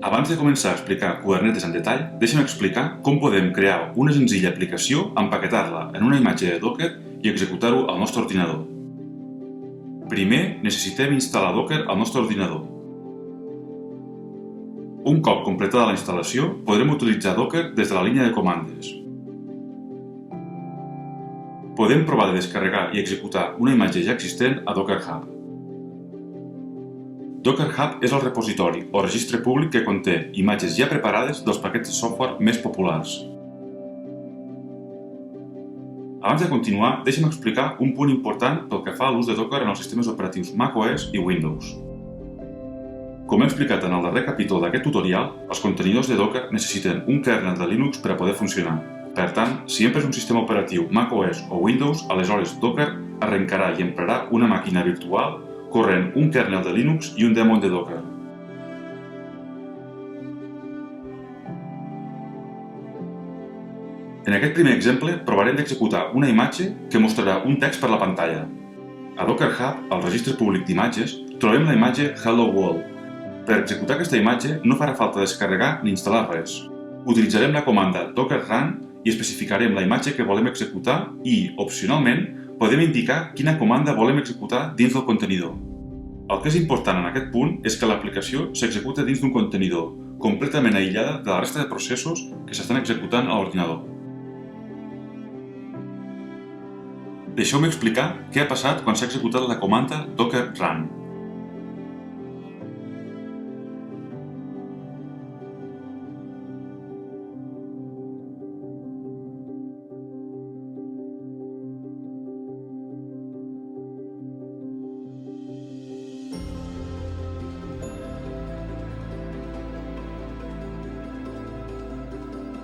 Abans de començar a explicar Kubernetes en detall, deixa'm explicar com podem crear una senzilla aplicació, empaquetar-la en una imatge de Docker i executar-ho al nostre ordinador. Primer, necessitem instal·lar Docker al nostre ordinador. Un cop completada la instal·lació, podrem utilitzar Docker des de la línia de comandes. Podem provar de descarregar i executar una imatge ja existent a Docker Hub. Docker Hub és el repositori o registre públic que conté imatges ja preparades dels paquets de software més populars. Abans de continuar, deixa'm explicar un punt important pel que fa a l'ús de Docker en els sistemes operatius macOS i Windows. Com he explicat en el darrer capítol d'aquest tutorial, els contenidors de Docker necessiten un kernel de Linux per a poder funcionar. Per tant, si empres un sistema operatiu macOS o Windows, aleshores Docker arrencarà i emprarà una màquina virtual corrent un kernel de Linux i un daemon de Docker. En aquest primer exemple, provarem d'executar una imatge que mostrarà un text per la pantalla. A Docker Hub, al registre públic d'imatges, trobem la imatge Hello World. Per executar aquesta imatge no farà falta descarregar ni instal·lar res. Utilitzarem la comanda docker run i especificarem la imatge que volem executar i, opcionalment, podem indicar quina comanda volem executar dins del contenidor. El que és important en aquest punt és que l'aplicació s'executa dins d'un contenidor, completament aïllada de la resta de processos que s'estan executant a l'ordinador. Deixeu-me explicar què ha passat quan s'ha executat la comanda docker run.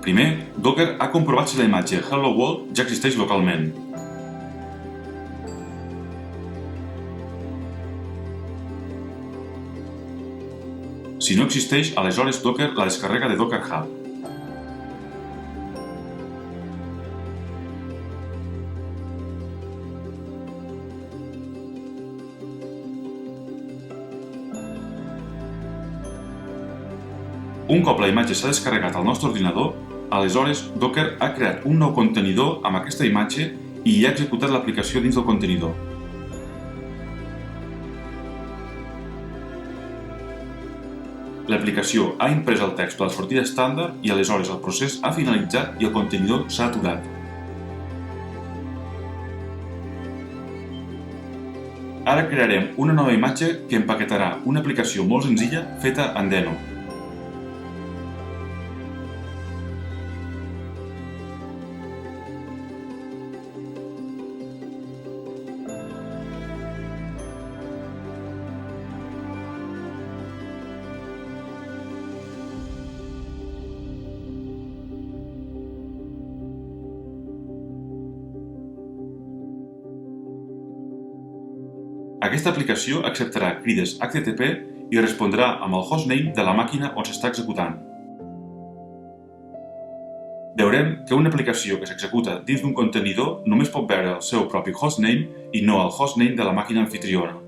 Primer, Docker ha comprovat si la imatge Hello World ja existeix localment. Si no existeix, aleshores Docker la descarrega de Docker Hub. Un cop la imatge s'ha descarregat al nostre ordinador, aleshores Docker ha creat un nou contenidor amb aquesta imatge i hi ha executat l'aplicació dins del contenidor. L'aplicació ha imprès el text per la sortida estàndard i aleshores el procés ha finalitzat i el contenidor s'ha aturat. Ara crearem una nova imatge que empaquetarà una aplicació molt senzilla feta en Deno. Aquesta aplicació acceptarà crides HTTP i respondrà amb el hostname de la màquina on s'està executant. Veurem que una aplicació que s'executa dins d'un contenidor només pot veure el seu propi hostname i no el hostname de la màquina amfitriona.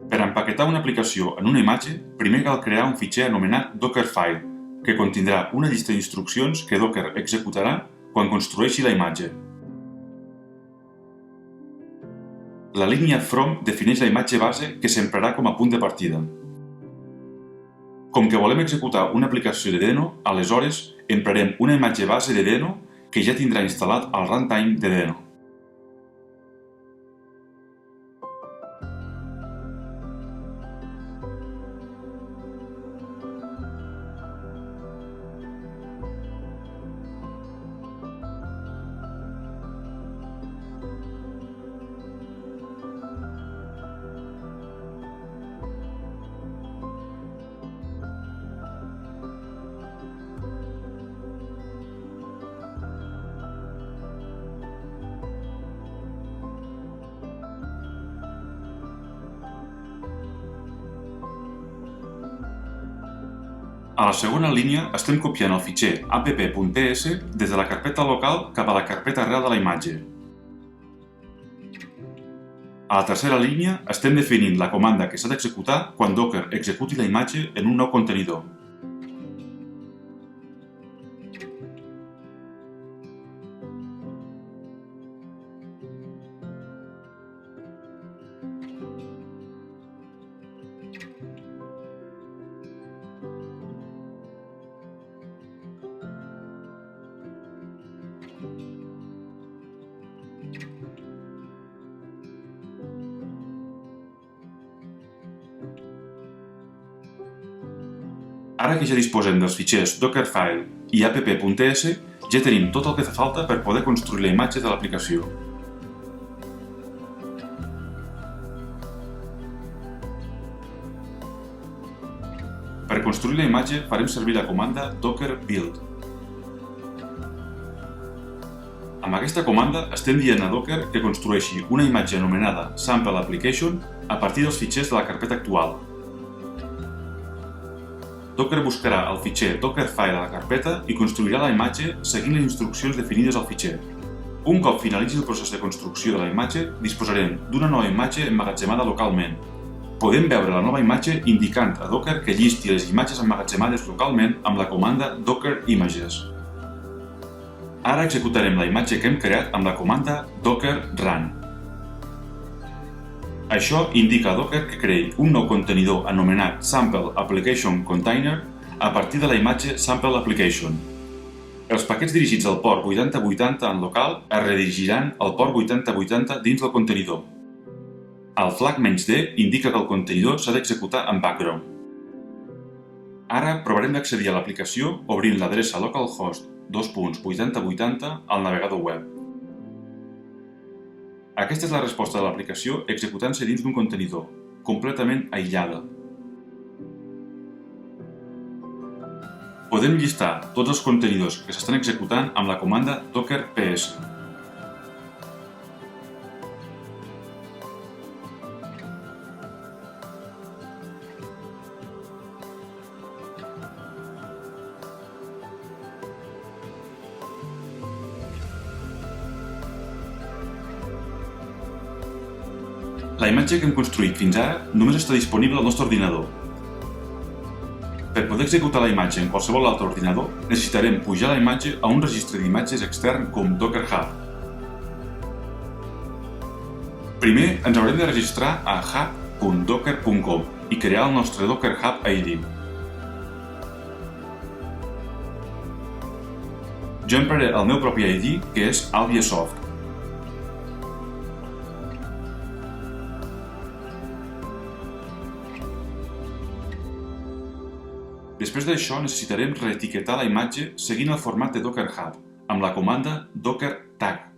Per empaquetar una aplicació en una imatge, primer cal crear un fitxer anomenat Dockerfile, que contindrà una llista d'instruccions que Docker executarà quan construeixi la imatge. La línia from defineix la imatge base que s'emprarà com a punt de partida. Com que volem executar una aplicació de Deno, aleshores emprarem una imatge base de Deno que ja tindrà instal·lat el runtime de Deno. A la segona línia estem copiant el fitxer app.ts des de la carpeta local cap a la carpeta arrel de la imatge. A la tercera línia estem definint la comanda que s'ha d'executar quan Docker executi la imatge en un nou contenidor. Ara que ja disposem dels fitxers Dockerfile i app.ts, ja tenim tot el que fa falta per poder construir la imatge de l'aplicació. Per construir la imatge farem servir la comanda docker build. Amb aquesta comanda estem dient a Docker que construeixi una imatge anomenada sample application a partir dels fitxers de la carpeta actual. Docker buscarà el fitxer Dockerfile a la carpeta i construirà la imatge seguint les instruccions definides al fitxer. Un cop finalitzi el procés de construcció de la imatge, disposarem d'una nova imatge emmagatzemada localment. Podem veure la nova imatge indicant a Docker que llisti les imatges emmagatzemades localment amb la comanda docker images. Ara executarem la imatge que hem creat amb la comanda docker run. Això indica a Docker que creï un nou contenidor anomenat Sample Application Container a partir de la imatge Sample Application. Els paquets dirigits al port 8080 en local es redirigiran al port 8080 dins del contenidor. El flag "-d" indica que el contenidor s'ha d'executar en background. Ara provarem d'accedir a l'aplicació obrint l'adreça localhost 2.8080 al navegador web. Aquesta és la resposta de l'aplicació executant-se dins d'un contenidor, completament aïllada. Podem llistar tots els contenidors que s'estan executant amb la comanda docker ps. La imatge que hem construït fins ara només està disponible al nostre ordinador. Per poder executar la imatge en qualsevol altre ordinador, necessitarem pujar la imatge a un registre d'imatges extern com Docker Hub. Primer ens haurem de registrar a hub.docker.com i crear el nostre Docker Hub ID. Jo empraré el meu propi ID, que és Albiasoft. Després d'això necessitarem reetiquetar la imatge seguint el format de Docker Hub, amb la comanda docker tag.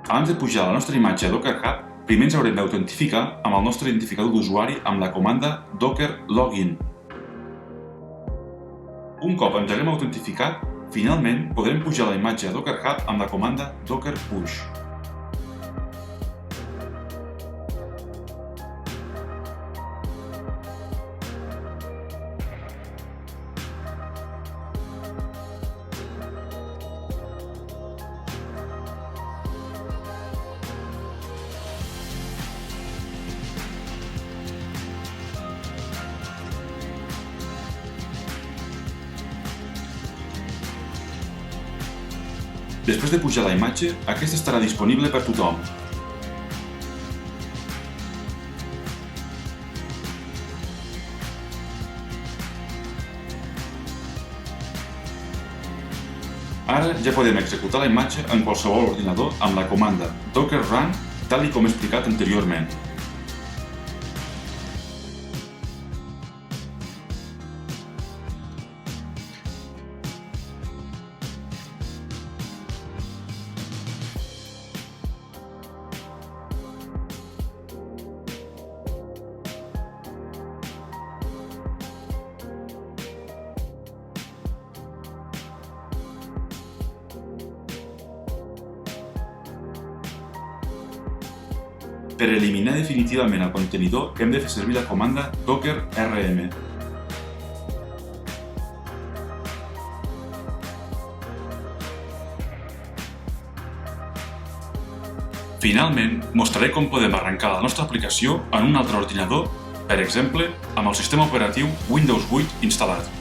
Abans de pujar la nostra imatge a Docker Hub, primer ens haurem d'autentificar amb el nostre identificador d'usuari amb la comanda docker login. Un cop ens haguem autentificat, finalment podrem pujar la imatge a Docker Hub amb la comanda docker push. Després de pujar la imatge, aquesta estarà disponible per tothom. Ara ja podem executar la imatge en qualsevol ordinador amb la comanda docker run, tal com he explicat anteriorment. Per eliminar definitivament el contenidor hem de fer servir la comanda docker rm. Finalment, mostraré com podem arrencar la nostra aplicació en un altre ordinador, per exemple, amb el sistema operatiu Windows 8 instal·lat.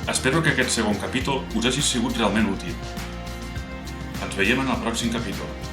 Espero que aquest segon capítol us hagi sigut realment útil. Ens veiem en el pròxim capítol.